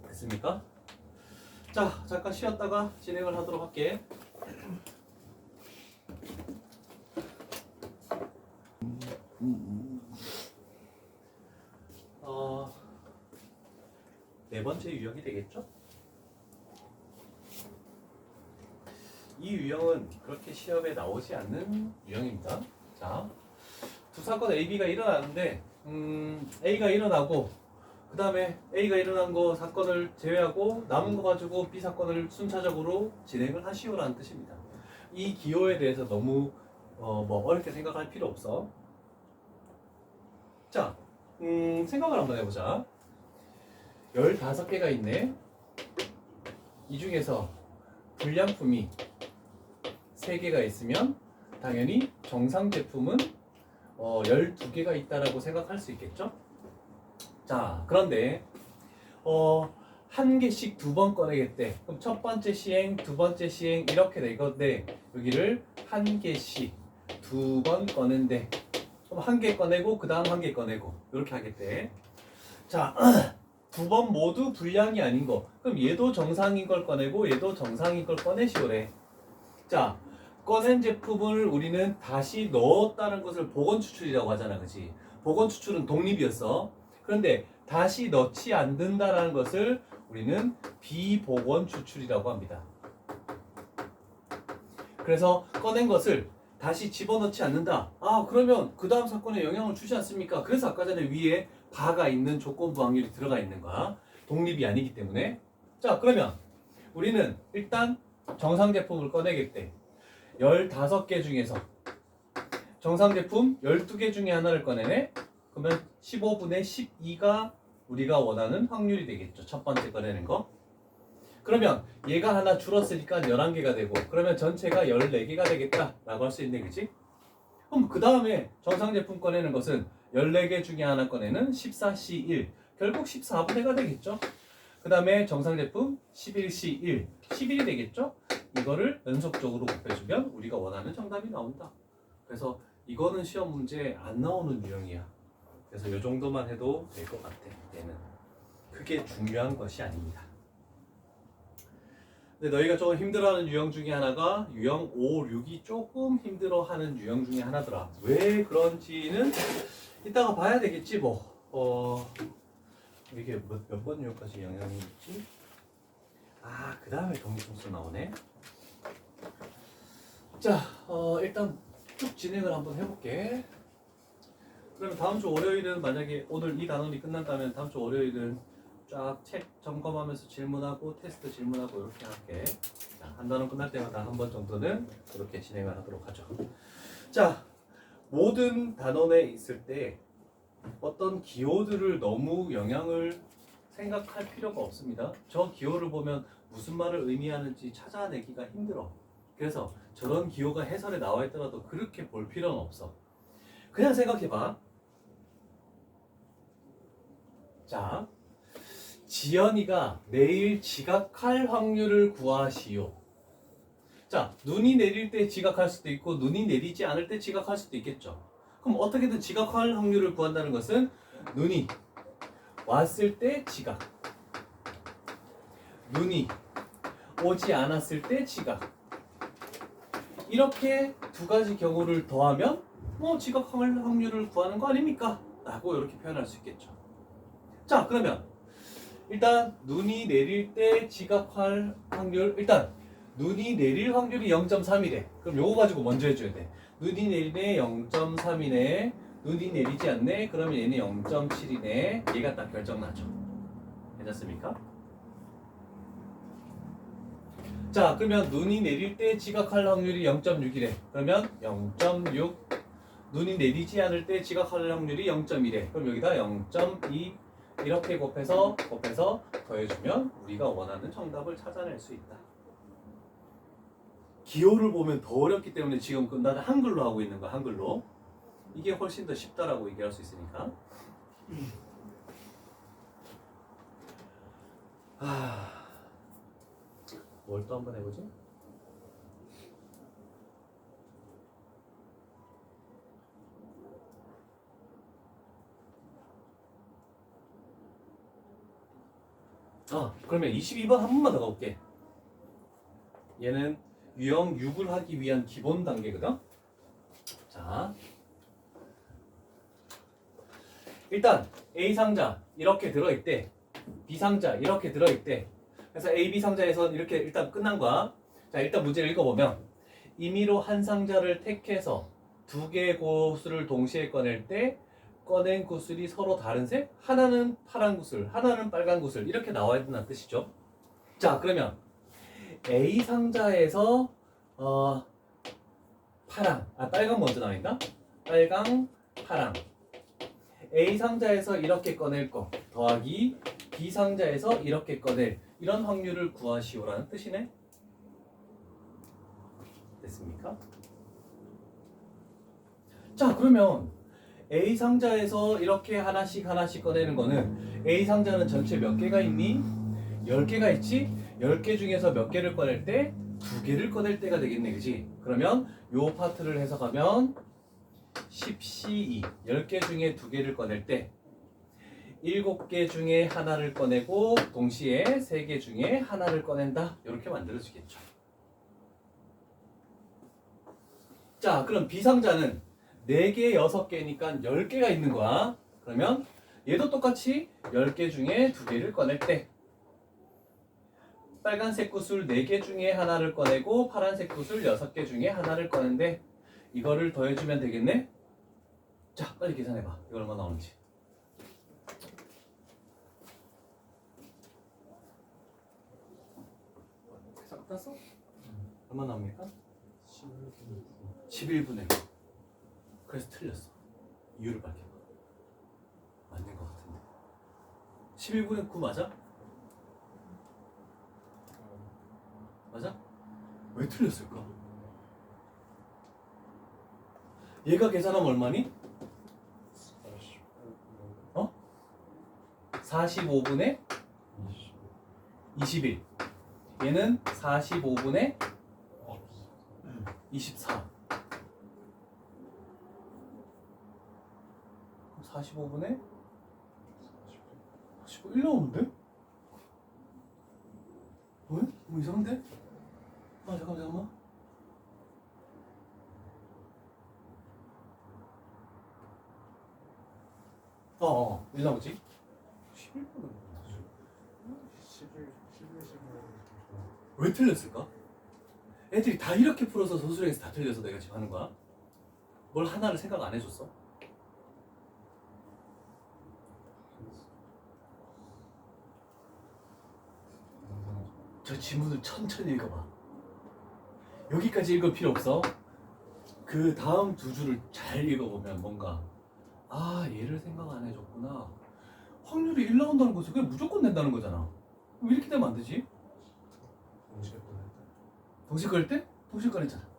[SPEAKER 1] 됐습니까? 자, 잠깐 쉬었다가 진행을 하도록 할게. 네 번째 유형이 되겠죠? 이 유형은 그렇게 시험에 나오지 않는 유형입니다. 자, 두 사건 A, B가 일어나는데 A가 일어나고 그 다음에 A가 일어난 거 사건을 제외하고 남은 거 가지고 B 사건을 순차적으로 진행을 하시오라는 뜻입니다. 이 기호에 대해서 너무 어렵게 생각할 필요 없어. 자, 생각을 한번 해보자. 15개가 있네. 이 중에서 불량품이 3개가 있으면 당연히 정상 제품은 12개가 있다라고 생각할 수 있겠죠? 자, 그런데 한 개씩 2번 꺼내겠대. 그럼 첫 번째 시행, 두 번째 시행 이렇게 될 건데 여기를 한 개씩 2번 꺼낸대. 그럼 한 개 꺼내고 그 다음 한 개 꺼내고 이렇게 하겠대. 자, 2번 모두 불량이 아닌 거. 그럼 얘도 정상인 걸 꺼내고 얘도 정상인 걸 꺼내시오래. 자, 꺼낸 제품을 우리는 다시 넣었다는 것을 복원 추출이라고 하잖아, 그치? 복원 추출은 독립이었어. 그런데 다시 넣지 않는다라는 것을 우리는 비복원 추출이라고 합니다. 그래서 꺼낸 것을 다시 집어넣지 않는다. 그러면 그 다음 사건에 영향을 주지 않습니까? 그래서 아까 전에 위에 바가 있는 조건부 확률이 들어가 있는 거야. 독립이 아니기 때문에. 자, 그러면 우리는 일단 정상 제품을 꺼내겠대. 15개 중에서 정상 제품 12개 중에 하나를 꺼내네. 그러면 15분의 12가 우리가 원하는 확률이 되겠죠. 첫 번째 꺼내는 거. 그러면 얘가 하나 줄었으니까 11개가 되고 그러면 전체가 14개가 되겠다라고 할 수 있네, 그치? 그럼 그 다음에 정상 제품 꺼내는 것은 14개 중에 하나 꺼내는 14C1 결국 14분의가 되겠죠. 그 다음에 정상 제품 11C1 11이 되겠죠. 이거를 연속적으로 곱해주면 우리가 원하는 정답이 나온다. 그래서 이거는 시험 문제에 안 나오는 유형이야. 그래서 이 정도만 해도 될 것 같아. 얘는 그게 중요한 것이 아닙니다. 근데 너희가 조금 힘들어하는 유형 중에 하나가 유형 5, 6이 조금 힘들어하는 유형 중에 하나더라. 왜 그런지는 이따가 봐야 되겠지 뭐. 이게 몇 번 유형까지 영향이 있지? 그 다음에 독립통수 나오네. 자, 일단 쭉 진행을 한번 해볼게. 그러면 다음 주 월요일은 만약에 오늘 이 단원이 끝난다면 다음 주 월요일은 쫙 책 점검하면서 질문하고 테스트 질문하고 이렇게 할게. 자, 한 단원 끝날 때마다 한 번 정도는 이렇게 진행을 하도록 하죠. 자, 모든 단원에 있을 때 어떤 기호들을 너무 영향을 생각할 필요가 없습니다. 저 기호를 보면 무슨 말을 의미하는지 찾아내기가 힘들어. 그래서 저런 기호가 해설에 나와 있더라도 그렇게 볼 필요는 없어. 그냥 생각해봐. 자, 지연이가 내일 지각할 확률을 구하시오. 자, 눈이 내릴 때 지각할 수도 있고 눈이 내리지 않을 때 지각할 수도 있겠죠. 그럼 어떻게든 지각할 확률을 구한다는 것은 눈이 왔을 때 지각, 눈이 오지 않았을 때 지각. 이렇게 두 가지 경우를 더하면 지각할 확률을 구하는 거 아닙니까? 라고 이렇게 표현할 수 있겠죠. 자, 그러면 일단 눈이 내릴 때 지각할 확률, 일단 눈이 내릴 확률이 0.3이래. 그럼 요거 가지고 먼저 해줘야 돼. 눈이 내리네 0.3이네. 눈이 내리지 않네. 그러면 얘는 0.7이네. 얘가 딱 결정나죠. 괜찮습니까? 자, 그러면 눈이 내릴 때 지각할 확률이 0.6이래. 그러면 0.6. 눈이 내리지 않을 때 지각할 확률이 0.1에. 그럼 여기다 0.2 이렇게 곱해서 더해주면 우리가 원하는 정답을 찾아낼 수 있다. 기호를 보면 더 어렵기 때문에 지금 나는 한글로 하고 있는 거야. 한글로. 이게 훨씬 더 쉽다라고 얘기할 수 있으니까. 뭘 또 한번 해보지? 그러면 22번 한 번만 더 가볼게. 얘는 유형 6을 하기 위한 기본 단계거든. 자, 일단 A 상자 이렇게 들어있대. B 상자 이렇게 들어있대. 그래서 A, B 상자에서 이렇게 일단 끝난 거야. 자, 일단 문제를 읽어보면 임의로 한 상자를 택해서 두 개의 구슬을 동시에 꺼낼 때 꺼낸 구슬이 서로 다른 색? 하나는 파란 구슬, 하나는 빨간 구슬 이렇게 나와야 된다는 뜻이죠. 자, 그러면 A 상자에서 빨강 먼저 나와있나? 빨강, 파랑. A 상자에서 이렇게 꺼낼 거 더하기 B 상자에서 이렇게 꺼낼 이런 확률을 구하시오라는 뜻이네. 됐습니까? 자, 그러면 A 상자에서 이렇게 하나씩 꺼내는 거는 A 상자는 전체 몇 개가 있니? 10개가 있지? 10개 중에서 몇 개를 꺼낼 때? 2개를 꺼낼 때가 되겠네, 그지? 그러면 요 파트를 해석하면 10C2 10개 중에 2개를 꺼낼 때 7개 중에 하나를 꺼내고 동시에 3개 중에 하나를 꺼낸다. 이렇게 만들어지겠죠. 자, 그럼 B상자는 4개, 6개니까 10개가 있는 거야. 그러면 얘도 똑같이 10개 중에 2개를 꺼낼 때 빨간색 구슬 4개 중에 하나를 꺼내고 파란색 구슬 6개 중에 하나를 꺼낸데 이거를 더해주면 되겠네? 자, 빨리 계산해봐. 이거 얼마 나오는지. 계산 끝났어? 얼마 나옵니까? 11분의 9. 그래서 틀렸어. 이유를 밝혀봐. 맞는 것 같은데. 11분의 9 맞아? 맞아? 왜 틀렸을까? 얘가 계산하면 얼마니? 45분의 21. 얘는 45분의 24. 45분에 1 나오는데? 왜? 뭐 이상한데? 잠깐만. 왜 나오지? 11분은 왜 틀렸을까? 애들이 다 이렇게 풀어서 소수령에서 다 틀려서 내가 지금 하는 거야? 뭘 하나를 생각 안 해줬어? 저 지문을 천천히 읽어봐. 여기까지 읽을 필요 없어. 그 다음 두 줄을 잘 읽어보면 뭔가 얘를 생각 안 해줬구나. 확률이 1 나온다는 것은 그냥 무조건 낸다는 거잖아. 왜 이렇게 되면 안 되지? 동시에 꺼낼 때? 동시에 꺼냈잖아.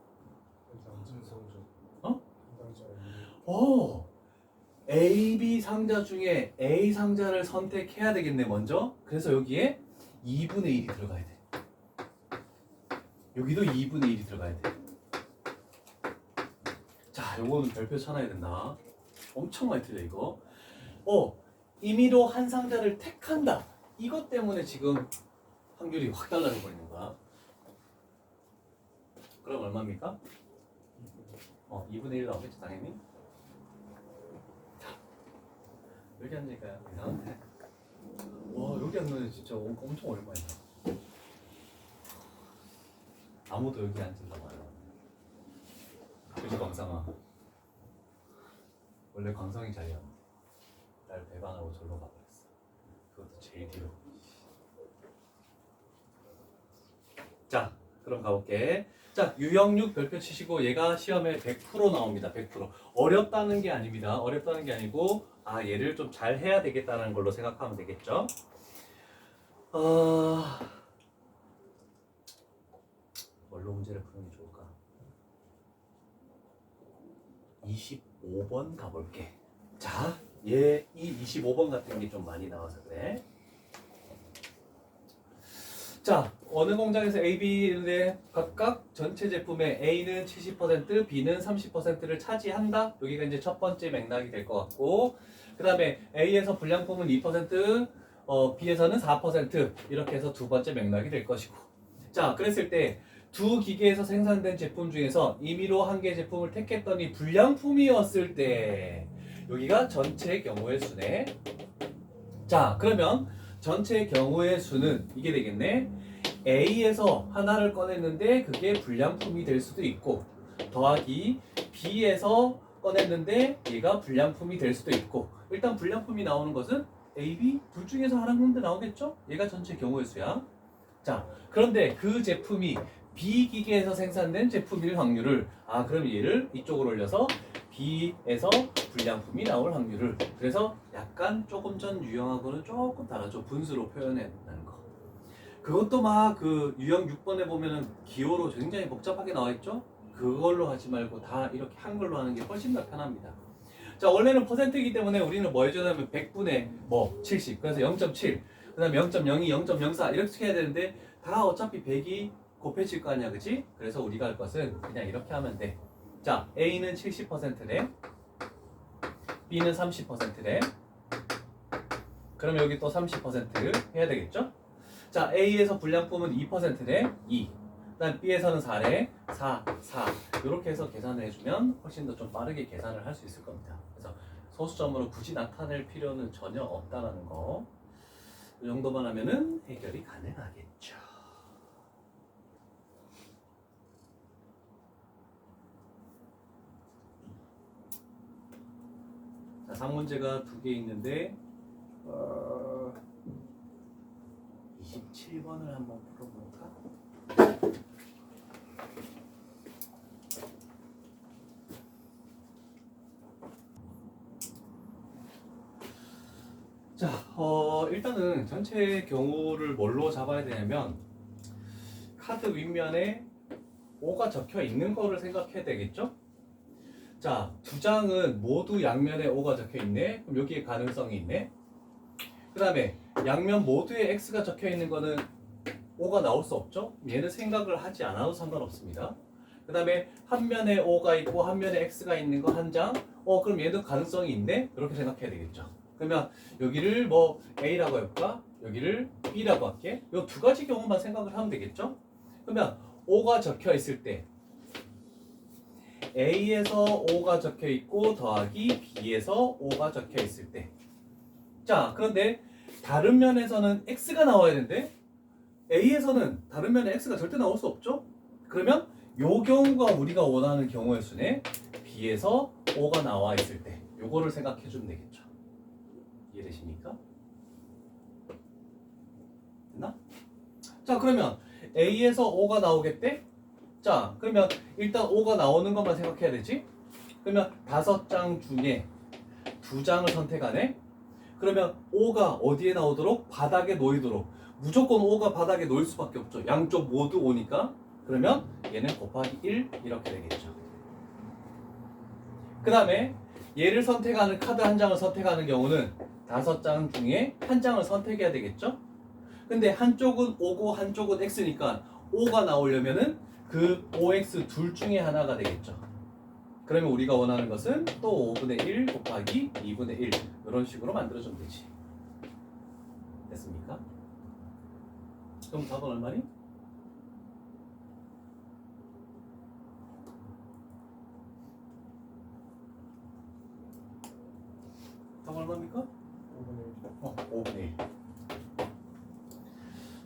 [SPEAKER 1] A, B 상자 중에 A 상자를 선택해야 되겠네 먼저. 그래서 여기에 2분의 1이 들어가야 돼. 여기도 2분의 1이 들어가야 돼. 자, 요거는 별표 쳐놔야 된다. 엄청 많이 틀려 이거. 임의로 한 상자를 택한다. 이것 때문에 지금 확률이 확 달라져 버리는 거야. 그럼 얼마입니까? 2분의 1 나오겠지 당연히. 자, 여기 앉으니까 이상한데. 와, 여기 앉으면 진짜 엄청 오랜만이다. 아무도 여기 앉으려고 안 해. 그지 광상아. 원래 광성이 자리였는데 날 배반하고 절로 가버렸어. 그것도 제일 뒤로. 자, 그럼 가볼게. 자, 유형6 별표 치시고 얘가 시험에 100% 나옵니다. 100%. 어렵다는 게 아닙니다. 어렵다는 게 아니고 얘를 좀 잘 해야 되겠다는 걸로 생각하면 되겠죠. 뭘로 문제를 푸는 게 좋을까? 25번 가볼게. 자, 이 25번 같은 게 좀 많이 나와서 그래. 자, 어느 공장에서 A, B인데 각각 전체 제품의 A는 70%, B는 30%를 차지한다. 여기가 이제 첫 번째 맥락이 될 것 같고, 그 다음에 A에서 불량품은 2%, B에서는 4% 이렇게 해서 두 번째 맥락이 될 것이고. 자, 그랬을 때 두 기계에서 생산된 제품 중에서 임의로 한 개 제품을 택했더니 불량품이었을 때 여기가 전체 경우의 수네. 자, 그러면 전체 경우의 수는 이게 되겠네. A에서 하나를 꺼냈는데 그게 불량품이 될 수도 있고, 더하기 B에서 꺼냈는데 얘가 불량품이 될 수도 있고. 일단 불량품이 나오는 것은 A, B 둘 중에서 하나 정도 나오겠죠? 얘가 전체 경우의 수야. 자, 그런데 그 제품이 B 기계에서 생산된 제품일 확률을, 그럼 얘를 이쪽으로 올려서 B에서 불량품이 나올 확률을, 그래서 약간 조금 전 유형하고는 조금 다르죠. 분수로 표현한다는 거. 그것도 막 그 유형 6번에 보면은 기호로 굉장히 복잡하게 나와 있죠. 그걸로 하지 말고 다 이렇게 한글로 하는 게 훨씬 더 편합니다. 자, 원래는 퍼센트이기 때문에 우리는 뭐 해주냐면 100분의 70, 그래서 0.7, 그 다음에 0.02, 0.04 이렇게 해야 되는데 다 어차피 100이 곱해질 거 아니야, 그치? 그래서 우리가 할 것은 그냥 이렇게 하면 돼. 자, A는 70%래, B는 30%래. 그럼 여기 또 30% 해야 되겠죠? 자, A에서 불량품은 2%래, 2. 그다음 B에서는 4래, 4, 4. 이렇게 해서 계산을 해주면 훨씬 더 좀 빠르게 계산을 할 수 있을 겁니다. 그래서 소수점으로 굳이 나타낼 필요는 전혀 없다라는 거. 이 정도만 하면은 해결이 가능하겠죠. 자, 3문제가 두 개 있는데 27번을 한번 풀어볼까? 자, 일단은 전체 경우를 뭘로 잡아야 되냐면 카드 윗면에 5가 적혀 있는 거를 생각해야 되겠죠? 자, 두 장은 모두 양면에 5가 적혀 있네. 그럼 여기에 가능성이 있네. 그 다음에 양면 모두에 X가 적혀 있는 거는 5가 나올 수 없죠? 얘는 생각을 하지 않아도 상관없습니다. 그 다음에 한 면에 5가 있고 한 면에 X가 있는 거 한 장. 그럼 얘도 가능성이 있네? 이렇게 생각해야 되겠죠. 그러면 여기를 뭐 A라고 해볼까? 여기를 B라고 할게. 이 두 가지 경우만 생각을 하면 되겠죠? 그러면 5가 적혀 있을 때 A에서 5가 적혀 있고 더하기 B에서 5가 적혀 있을 때. 자, 그런데 다른 면에서는 X가 나와야 되는데 A에서는 다른 면에 X가 절대 나올 수 없죠? 그러면 요 경우가 우리가 원하는 경우의 수네. B에서 5가 나와 있을 때 요거를 생각해 주면 되겠죠. 이해되십니까? 됐나? 자, 그러면 A에서 5가 나오겠대? 자, 그러면 일단 5가 나오는 것만 생각해야 되지? 그러면 5장 중에 2장을 선택하네? 그러면 5가 어디에 나오도록? 바닥에 놓이도록. 무조건 5가 바닥에 놓일 수밖에 없죠. 양쪽 모두 5니까. 그러면 얘는 곱하기 1 이렇게 되겠죠. 그 다음에 얘를 선택하는 카드 한 장을 선택하는 경우는 5장 중에 한 장을 선택해야 되겠죠. 근데 한쪽은 5고 한쪽은 X니까 5가 나오려면은 그 OX 둘 중에 하나가 되겠죠. 그러면 우리가 원하는 것은 또 5분의 1 곱하기 2분의 1 이런 식으로 만들어주면 되지. 됐습니까? 그럼 답은 얼마니? 답 얼마입니까? 5분의 1.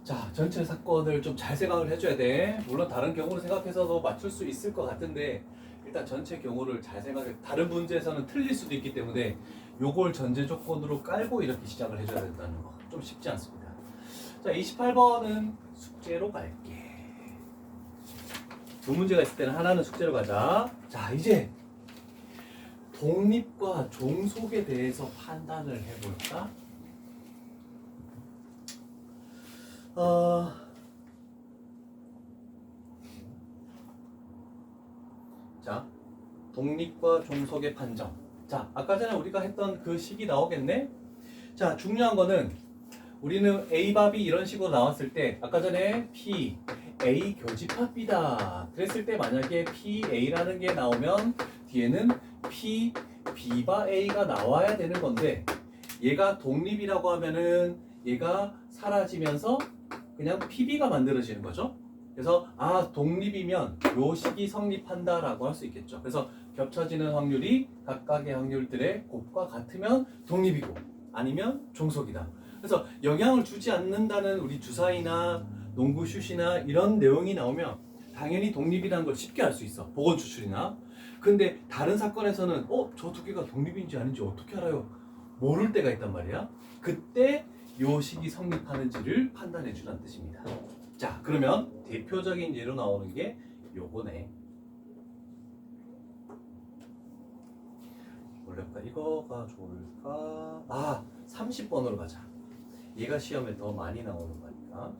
[SPEAKER 1] 자, 전체 사건을 좀 잘 생각을 해줘야 돼. 물론 다른 경우를 생각해서도 맞출 수 있을 것 같은데 일단 전체 경우를 잘 생각해. 다른 문제에서는 틀릴 수도 있기 때문에 요걸 전제 조건으로 깔고 이렇게 시작을 해줘야 된다는 거. 좀 쉽지 않습니다. 자, 28번은 숙제로 갈게. 두 문제가 있을 때는 하나는 숙제로 가자. 자, 이제 독립과 종속에 대해서 판단을 해볼까? 자, 독립과 종속의 판정. 자, 아까 전에 우리가 했던 그 식이 나오겠네? 자, 중요한 거는 우리는 A밥이 이런 식으로 나왔을 때 아까 전에 P, A 교집합 B다 그랬을 때 만약에 PA라는 게 나오면 뒤에는 P, B바 A가 나와야 되는 건데 얘가 독립이라고 하면은 얘가 사라지면서 그냥 PB가 만들어지는 거죠. 그래서 독립이면 요 식이 성립한다 라고 할 수 있겠죠. 그래서 겹쳐지는 확률이 각각의 확률들의 곱과 같으면 독립이고 아니면 종속이다. 그래서 영향을 주지 않는다는 우리 주사위나 농구 슛이나 이런 내용이 나오면 당연히 독립이라는 걸 쉽게 알 수 있어. 보건 추출이나. 근데 다른 사건에서는 저 두 개가 독립인지 아닌지 어떻게 알아요? 모를 때가 있단 말이야. 그때 요 식이 성립하는지를 판단해 주라는 뜻입니다. 자, 그러면 대표적인 예로 나오는 게 요거네. 뭘까? 이거가 좋을까? 30번으로 가자. 얘가 시험에 더 많이 나오는 거니까.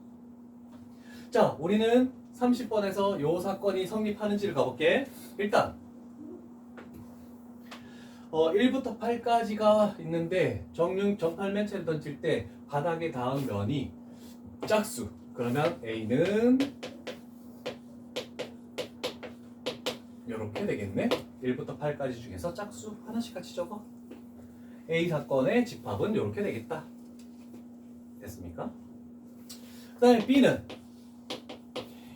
[SPEAKER 1] 자, 우리는 30번에서 요 사건이 성립하는지를 가볼게. 일단 1부터 8까지가 있는데 정팔 맨체를 던질 때 바닥에 닿은 면이 짝수. 그러면 A는 이렇게 되겠네. 1부터 8까지 중에서 짝수 하나씩 같이 적어. A 사건의 집합은 이렇게 되겠다. 됐습니까? 그 다음에 B는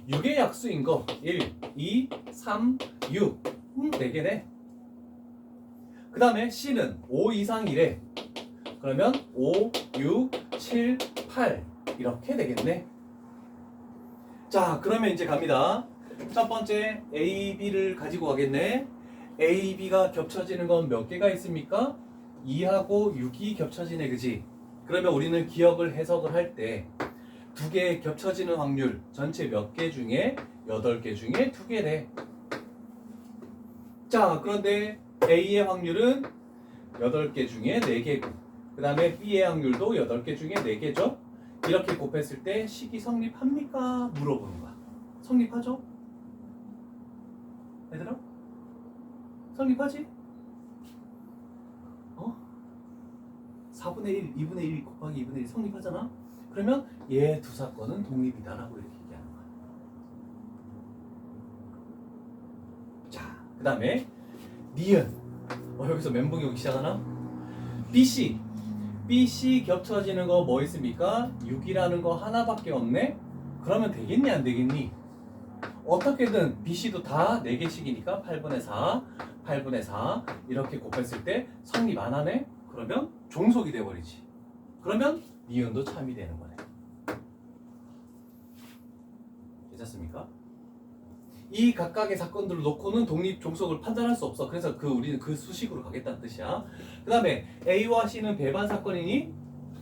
[SPEAKER 1] 6의 약수인 거 1, 2, 3, 6 4개네. 그 다음에 C는 5 이상 1에 그러면 5, 6, 7, 8 이렇게 되겠네. 자, 그러면 이제 갑니다. 첫 번째 A, B를 가지고 가겠네. A, B가 겹쳐지는 건 몇 개가 있습니까? 2하고 6이 겹쳐지네, 그지? 그러면 우리는 기억을 해석을 할 때 두 개 겹쳐지는 확률 전체 몇 개 중에 8개 중에 2개래. 자, 그런데 A의 확률은 8개 중에 4개고 그 다음에 B의 확률도 8개 중에 4개죠. 이렇게 곱했을 때 식이 성립합니까? 물어보는 거야. 성립하죠? 얘들아? 성립하지? 4분의 1, 2분의 1 곱하기 2분의 1 성립하잖아? 그러면 얘 두 사건은 독립이다라고 이렇게 얘기하는 거야. 자, 그 다음에 니은. 여기서 멘붕이 오기 시작하나? BC. BC 겹쳐지는 거 뭐 있습니까? 6이라는 거 하나밖에 없네? 그러면 되겠니 안 되겠니? 어떻게든 BC도 다 4개씩이니까 8분의 4, 8분의 4 이렇게 곱했을 때 성립 안 하네? 그러면 종속이 돼버리지. 그러면 니은도 참이 되는 거네. 괜찮습니까? 이 각각의 사건들을 놓고는 독립 종속을 판단할 수 없어. 그래서 우리는 그 수식으로 가겠다는 뜻이야. 그 다음에 A와 C는 배반 사건이니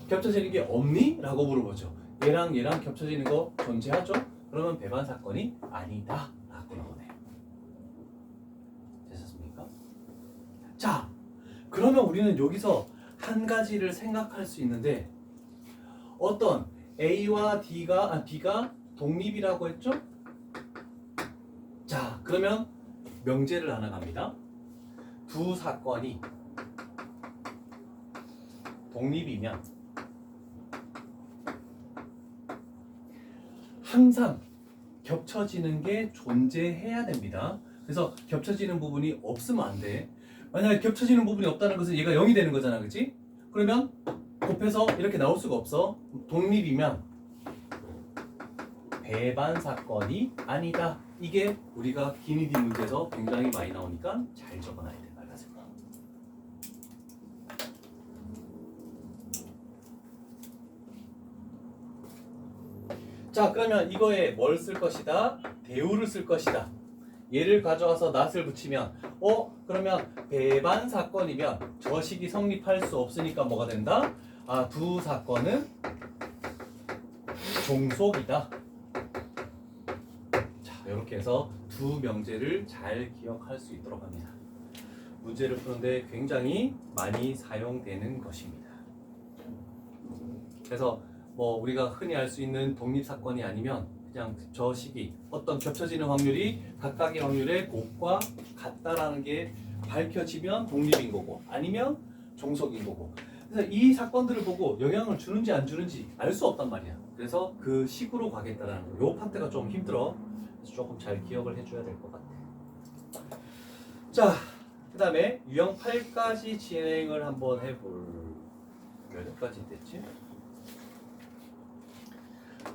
[SPEAKER 1] 겹쳐지는 게 없니? 라고 물어보죠. 얘랑 얘랑 겹쳐지는 거 존재하죠? 그러면 배반 사건이 아니다 라고 나오네. 되셨습니까? 자, 그러면 우리는 여기서 한 가지를 생각할 수 있는데 어떤 A와 B가 독립이라고 했죠? 자, 그러면 명제를 하나 갑니다. 두 사건이 독립이면 항상 겹쳐지는 게 존재해야 됩니다. 그래서 겹쳐지는 부분이 없으면 안 돼. 만약에 겹쳐지는 부분이 없다는 것은 얘가 0이 되는 거잖아, 그치? 그러면 곱해서 이렇게 나올 수가 없어. 독립이면 배반 사건이 아니다. 이게 우리가 기니디 문제에서 굉장히 많이 나오니까 잘 적어놔야 돼. 빨간색으로. 자, 그러면 이거에 뭘 쓸 것이다? 대우를 쓸 것이다. 얘를 가져와서 낫을 붙이면 그러면 배반 사건이면 저 식이 성립할 수 없으니까 뭐가 된다? 두 사건은 종속이다. 자, 이렇게 해서 두 명제를 잘 기억할 수 있도록 합니다. 문제를 푸는데 굉장히 많이 사용되는 것입니다. 그래서 뭐 우리가 흔히 알 수 있는 독립 사건이 아니면 그냥 저 식이 어떤 겹쳐지는 확률이 각각의 확률의 곱과 같다라는 게 밝혀지면 독립인 거고 아니면 종속인 거고. 그래서 이 사건들을 보고 영향을 주는지 안 주는지 알 수 없단 말이야. 그래서 그 식으로 가겠다라는 거. 요 파트가 좀 힘들어. 그래서 조금 잘 기억을 해줘야 될 것 같아. 자, 그 다음에 유형 8까지 진행을 한번 해볼. 몇 가지 됐지?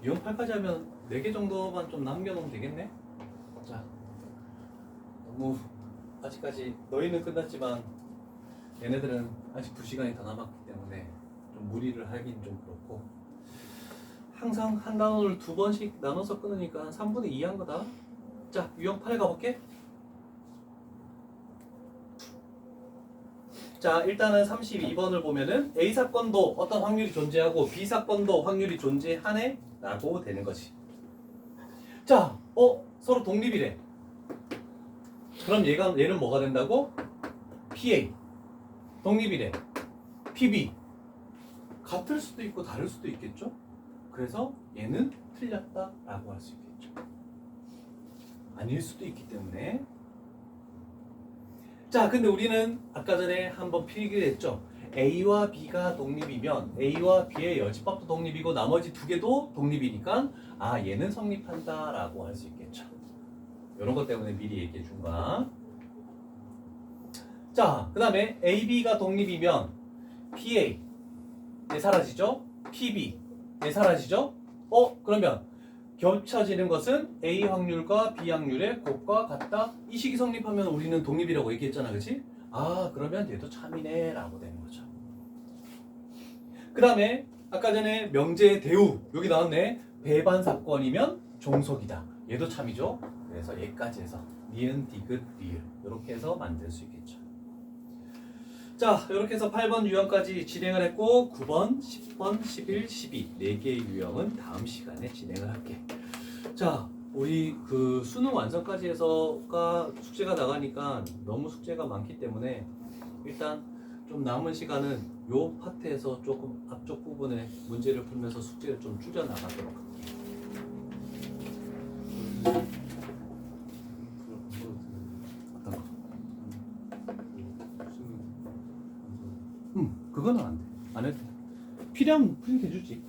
[SPEAKER 1] 유형 8까지 하면 4개 정도만 좀 남겨놓으면 되겠네? 자, 너무 아직까지 너희는 끝났지만 얘네들은 아직 2시간이 더 남았기 때문에 좀 무리를 하긴 좀 그렇고 항상 한 단어를 2번씩 나눠서 끊으니까 한 3분의 2 한 거다. 자, 유형 8 가볼게. 자, 일단은 32번을 보면은 A 사건도 어떤 확률이 존재하고 B 사건도 확률이 존재하네? 라고 되는 거지. 자, 서로 독립이래. 그럼 얘는 뭐가 된다고? PA. 독립이래. PB. 같을 수도 있고 다를 수도 있겠죠? 그래서 얘는 틀렸다라고 할 수 있겠죠. 아닐 수도 있기 때문에. 자, 근데 우리는 아까 전에 한번 필기를 했죠. A와 B가 독립이면 A와 B의 여집합도 독립이고 나머지 2개도 독립이니까 얘는 성립한다라고 할 수 있겠죠. 이런 것 때문에 미리 얘기해 준 거야. 자, 그 다음에 AB가 독립이면 PA 네 사라지죠? PB 네 사라지죠? 그러면 겹쳐지는 것은 A 확률과 B 확률의 곱과 같다. 이 식이 성립하면 우리는 독립이라고 얘기했잖아, 그렇지? 그러면 얘도 참이네 라고 되는 거죠. 그 다음에 아까 전에 명제의 대우 여기 나왔네. 배반 사건이면 종속이다. 얘도 참이죠. 그래서 얘까지 해서 니은, 디귿, 리을 이렇게 해서 만들 수 있겠죠. 자, 이렇게 해서 8번 유형까지 진행을 했고 9번, 10번, 11, 12 4개의 유형은 다음 시간에 진행을 할게. 자, 우리 그 수능 완성까지 해서가 숙제가 나가니까 너무 숙제가 많기 때문에 일단 좀 남은 시간은 요 파트에서 조금 앞쪽 부분에 문제를 풀면서 숙제를 좀 줄여 나가도록 할게요. 어떤 거? 그거는 안 돼. 안 해도 돼. 필요하면 풀게 해주지.